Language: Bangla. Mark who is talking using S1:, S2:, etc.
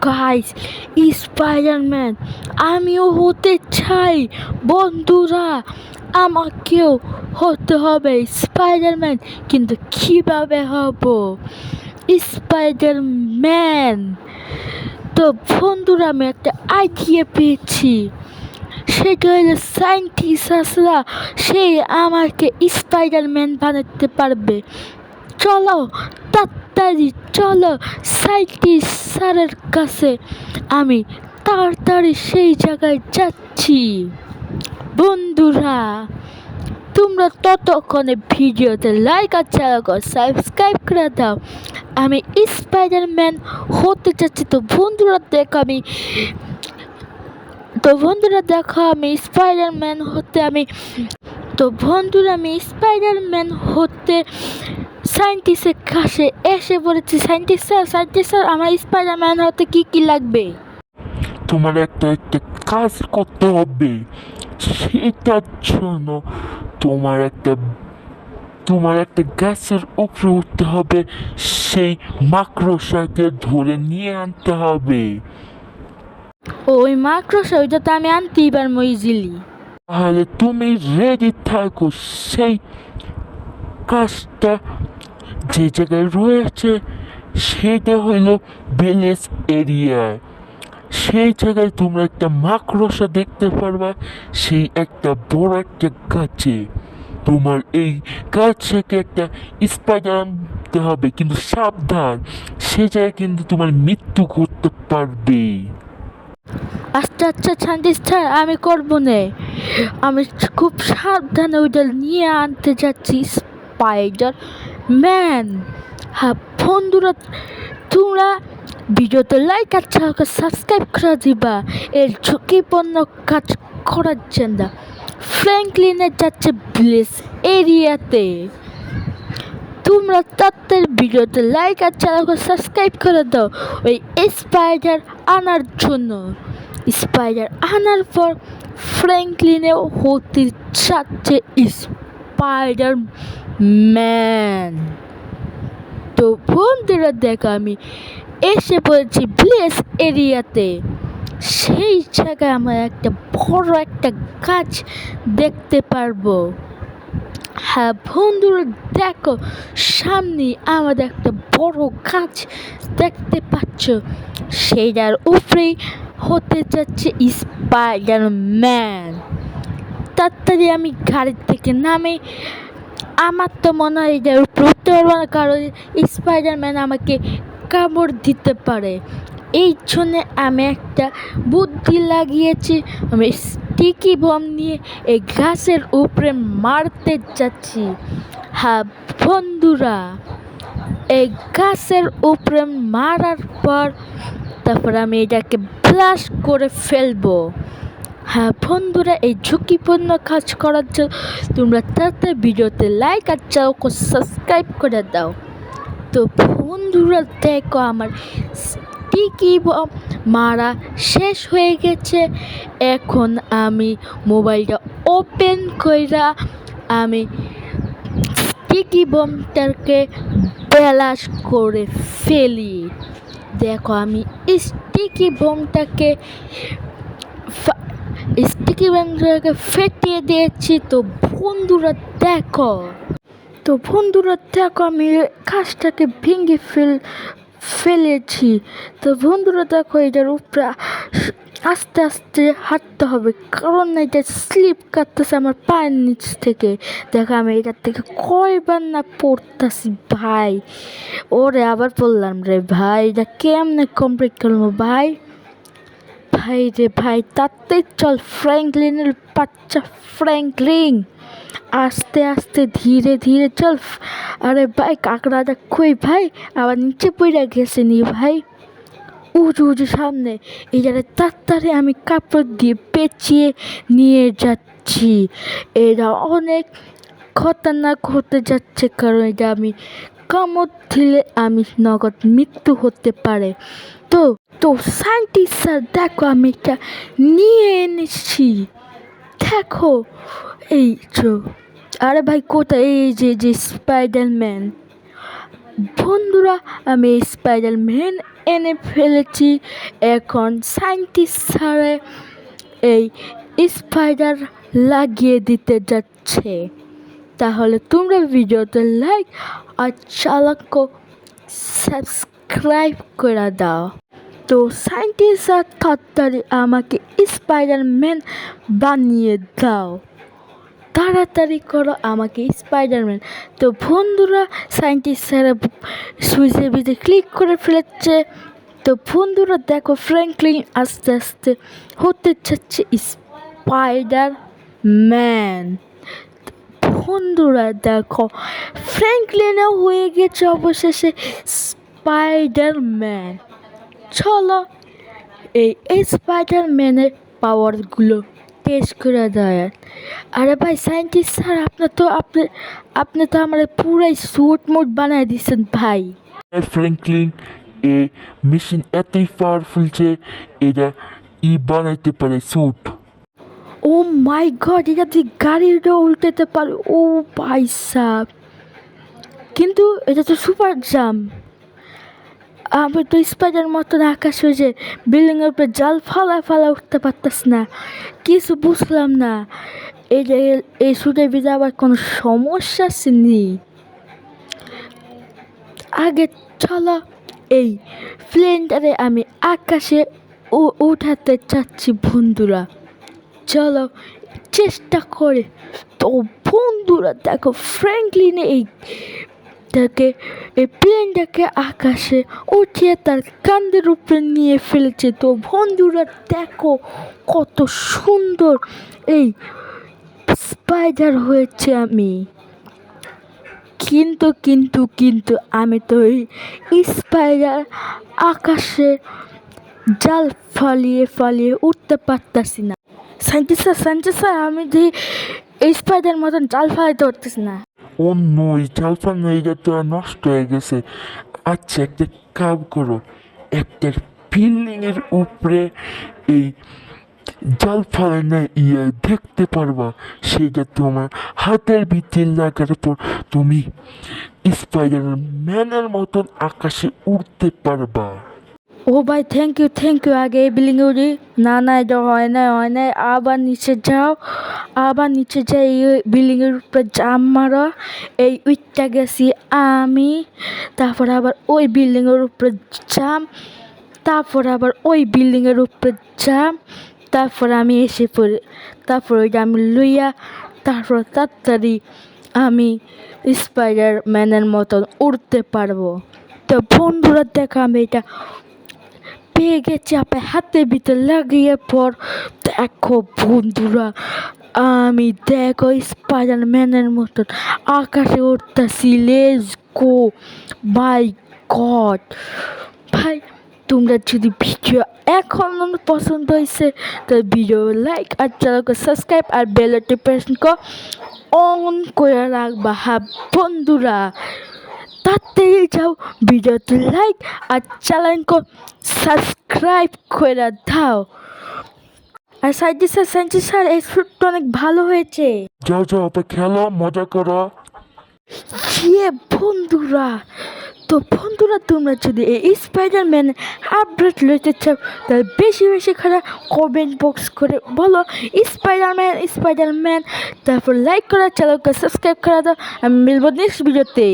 S1: গাইস, স্পাইডারম্যান আমিও হতে চাই। বন্ধুরা, আমাকেও হতে হবে স্পাইডারম্যান, কিন্তু কিভাবে হব স্পাইডারম্যান? তো বন্ধুরা, আমি একটা আইডিয়া পেয়েছি। সেটা হলো সায়েন্টিস্টরা সে আমাকে স্পাইডারম্যান বানাতে পারবে। চলো তাড়াতাড়ি চলো সায়েন্টিস্ট স্যারের কাছে। আমি তাড়াতাড়ি সেই জায়গায় যাচ্ছি। বন্ধুরা, তোমরা ততক্ষণে ভিডিওতে লাইক আর চ্যানেলকে সাবস্ক্রাইব করে দাও। আমি স্পাইডারম্যান হতে চাচ্ছি। তো বন্ধুরা দেখো আমি স্পাইডারম্যান হতে সায়েন্টিস্টের কাছে এসে বলেছি। সায়েন্টিস্ট স্যার, আমার স্পাইডারম্যান হতে কি লাগবে?
S2: তোমার একটা কাজ করতে হবে। সেটার জন্য তোমার একটা গাছের উপরে উঠতে হবে, সেই মাকড়সাকে ধরে নিয়ে আনতে হবে।
S1: ওই মাকড়সা, ওইটা তো আমি আনতেই পারবো ইজিলি।
S2: তাহলে তুমি রেডি থাকো। সেই কাজটা যে জায়গায় রয়েছে সেটা হলো ভিলেজ এরিয়ায়। সেই জায়গায় তোমরা একটা মাকড়সা দেখতে পারবা, সেই একটা বড় একটা গাছে। তোমার এই গাছ থেকে একটা স্পাইডার আনতে হবে, কিন্তু সাবধান, সে জায়গায় কিন্তু তোমার মৃত্যু করতে পারবে।
S1: আচ্ছা সায়েন্টিস্ট স্যার, আমি করবো না। আমি খুব সাবধানে ওইটা নিয়ে আনতে যাচ্ছি স্পাইডার ম্যান। হ্যাঁ বন্ধুরা, তোমরা ভিডিওতে লাইক আর চ্যানেলকে সাবস্ক্রাইব করে দিবা এর ঝুঁকিপূর্ণ কাজ করার জন্য। ফ্র্যাঙ্কলিনে যাচ্ছে ভিলেজ এরিয়াতে। তোমরা তাদের ভিডিওতে লাইক আর চ্যানেলকে সাবস্ক্রাইব করে দাও ওই স্পাইডার আনার জন্য। স্পাইডার আনার পর ফ্র্যাঙ্কলিনেও হতে যাচ্ছে স্পাইডার ম্যান। তো বন্ধুরা দেখো, আমি এসে পড়েছি ভিলেজ এরিয়াতে। সেই জায়গায় আমরা একটা বড় একটা গাছ দেখতে পারবো। হ্যাঁ বন্ধুরা দেখো, সামনে আমাদের একটা বড় গাছ দেখতে পাচ্ছ। সেইটার উপরেই হতে যাচ্ছে স্পাইডারম্যান। তাড়াতাড়ি আমি গাড়ি থেকে নামে। আমার তো মনে হয় এটার উপরে উঠতে পারবো না, কারণ স্পাইডারম্যান আমাকে কামড় দিতে পারে। এই জন্যে আমি একটা বুদ্ধি লাগিয়েছি। আমি স্টিকি বম নিয়ে এই গাছের উপরে মারতে যাচ্ছি। হ্যাঁ বন্ধুরা, এই গাছের উপরে মারার পর তারপর আমি এটাকে ব্লাস্ট করে ফেলবো। হ্যাঁ বন্ধুরা, এই ঝুঁকিপূর্ণ কাজ করার জন্য তোমরা তাড়াতাড়ি ভিডিওতে লাইক আর চ্যানেলকে সাবস্ক্রাইব করে দাও। তো বন্ধুরা দেখো, আমার স্টিকি বম মারা শেষ হয়ে গেছে। এখন আমি মোবাইলটা ওপেন কইরা আমি স্টিকি বমটাকে ব্লাস্ট করে ফেলি। দেখো, আমি স্টিকি বমটাকে ফেটিয়ে দিয়েছি। তো বন্ধুরা দেখো, আমি কাজটাকে ভেঙে ফেলেছি। তো বন্ধুরা দেখো, এটার উপরে আস্তে আস্তে হাঁটতে হবে, কারণ এটা স্লিপ কাটতেছে আমার পায়ের নিচ থেকে। দেখো, আমি এটার থেকে কয়বার না পড়তেছি ভাই। ওরে আবার পড়লাম রে ভাই, এটা কেমনে কমপ্লিট করবো ভাই রে ভাই। তাতে চল ফ্র্যাঙ্কলিনের বাচ্চা ফ্র্যাঙ্কলিন, আস্তে আস্তে ধীরে ধীরে চল। আরে ভাই, কাঁকড়াটা কই ভাই? আবার নিচে পড়ে গেছে নি ভাই। উঁচু সামনে। এই জায়গায় তাড়াতাড়ি আমি কাপড় দিয়ে পেঁচিয়ে নিয়ে যাচ্ছি। এটা অনেক খতরনাক হতে যাচ্ছে, কারণ এটা আমি কামড় দিলে আমি নগদ মৃত্যু হতে পারে। তো সায়েন্টিস্ট স্যার দেখো, আমি এটা নিয়ে এনেছি। দেখো এই আরে ভাই কোথায়? এই যে স্পাইডারম্যান। বন্ধুরা, আমি স্পাইডারম্যান এনে ফেলেছি। এখন সায়েন্টিস্ট স্যারে এই স্পাইডার লাগিয়ে দিতে যাচ্ছে। তাহলে তোমরা ভিডিওতে লাইক আর চ্যানেলকে সাবস্ক্রাইব করে দাও। তো সায়েন্টিস্ট স্যার তাড়াতাড়ি আমাকে স্পাইডারম্যান বানিয়ে দাও, তাড়াতাড়ি করো আমাকে স্পাইডারম্যান। তো বন্ধুরা, সায়েন্টিস্ট স্যার সুইচের ভিতরে ক্লিক করে ফেলেছে। তো বন্ধুরা দেখো, ফ্র্যাঙ্কলিন আস্তে আস্তে হতে যাচ্ছে স্পাইডারম্যান। বন্ধুরা দেখো, ফ্র্যাঙ্কলিনও হয়ে গেছে অবশেষে স্পাইডারম্যান। চলো এই স্পাইডারম্যানের পাওয়ারগুলো টেস্ট করে দেয়। আরে ভাই সায়েন্টিস্ট স্যার, আপনি তো আমার পুরাই স্যুট মুট বানায় দিচ্ছেন ভাই।
S2: ফ্র্যাঙ্কলিন, এ মেশিন এতই পাওয়ারফুল যে এটা বানাইতে পারে স্যুট।
S1: ও মাই গড, এটা তুই গাড়িটা উল্টাতে পারে। ও ভাই সাব, কিন্তু এটা তো সুপার জাম্প। আমি তো স্পাইডার মতন আকাশ হয়ে যে বিল্ডিংয়ের উপরে জাল ফালা উঠতে পারতাস না, কিছু বুঝলাম না। এই যে এই শুটের ভিতরে আবার কোনো সমস্যা নেই। আগে চলো এই প্লেনটারে আমি আকাশে উঠাতে চাচ্ছি বন্ধুরা। চলো চেষ্টা করে। তো বন্ধুরা দেখো, ফ্র্যাঙ্কলিনে এই প্লেনটাকে আকাশে উঠিয়ে তার কাঁধের উপরে নিয়ে ফেলেছে। তো বন্ধুরা দেখো কত সুন্দর এই স্পাইডার হয়েছে আমি। কিন্তু কিন্তু কিন্তু আমি তো এই স্পাইডার আকাশে জাল ফালিয়ে উঠতে পারতাছি না। সায়েন্টিস্ট স্যার, আমি যে এই স্পাইডার মতন জাল ফালাইতে পারতেছি না।
S2: ও নো, এই জাল ফালানো এটা তো আর নষ্ট হয়ে গেছে। আচ্ছা, একটা কাজ করো, একটা বিল্ডিংয়ের উপরে এই জাল ফালানো দেখতে পারবা। সেটা তোমার হাতের ভিতরে লাগার পর তুমি স্পাইডার ম্যানের মতন আকাশে উড়তে পারবা।
S1: ও ভাই থ্যাংক ইউ। আগে এই বিল্ডিংয়ে উঠি। না এটা হয় না। আবার নিচে যাও, এই বিল্ডিংয়ের উপরে জাম্প মারো। এই উইটটা গেছি আমি, তারপর আবার ওই বিল্ডিংয়ের উপরে জাম্প, তারপর আবার ওই বিল্ডিংয়ের উপরে জাম্প, তারপর আমি এসে পড়ি, তারপর ওইটা আমি লইয়া তারপর তাড়াতাড়ি আমি স্পাইডার ম্যানের মতন উড়তে পারবো। তো বন্ধুরা দেখো, আমি এটা পেয়ে গেছি আপনার হাতের ভিতরে লাগিয়ে পর। দেখো বন্ধুরা, আমি দেখো স্পাইডারম্যানের মতন আকাশে উঠতেছি। Let's go by God. ভাই তোমরা যদি ভিডিও এখন পছন্দ হয়েছে তো ভিডিও লাইক আর চ্যানেলকে সাবস্ক্রাইব আর বেল নোটিফিকেশন অন করে রাখবা। হ্যাঁ বন্ধুরা, তাড়াতাড়ি যাও, ভিডিওতে লাইক আর চ্যানেলকে সাবস্ক্রাইব করে দাও। আর সায়েন্টিস্ট স্যার, এই শ্যুটটা অনেক ভালো হয়েছে।
S2: যাও তো খেলো, মজা করো।
S1: বন্ধুরা, তো বন্ধুরা তোমরা যদি এই স্পাইডারম্যান আপডেট লইতে চাও তাহলে বেশি করে কমেন্ট বক্স করে বলো স্পাইডারম্যান, তারপর লাইক করা, চ্যানেলকে সাবস্ক্রাইব করা দাও। আমি মিলবো নেক্সট ভিডিওতে।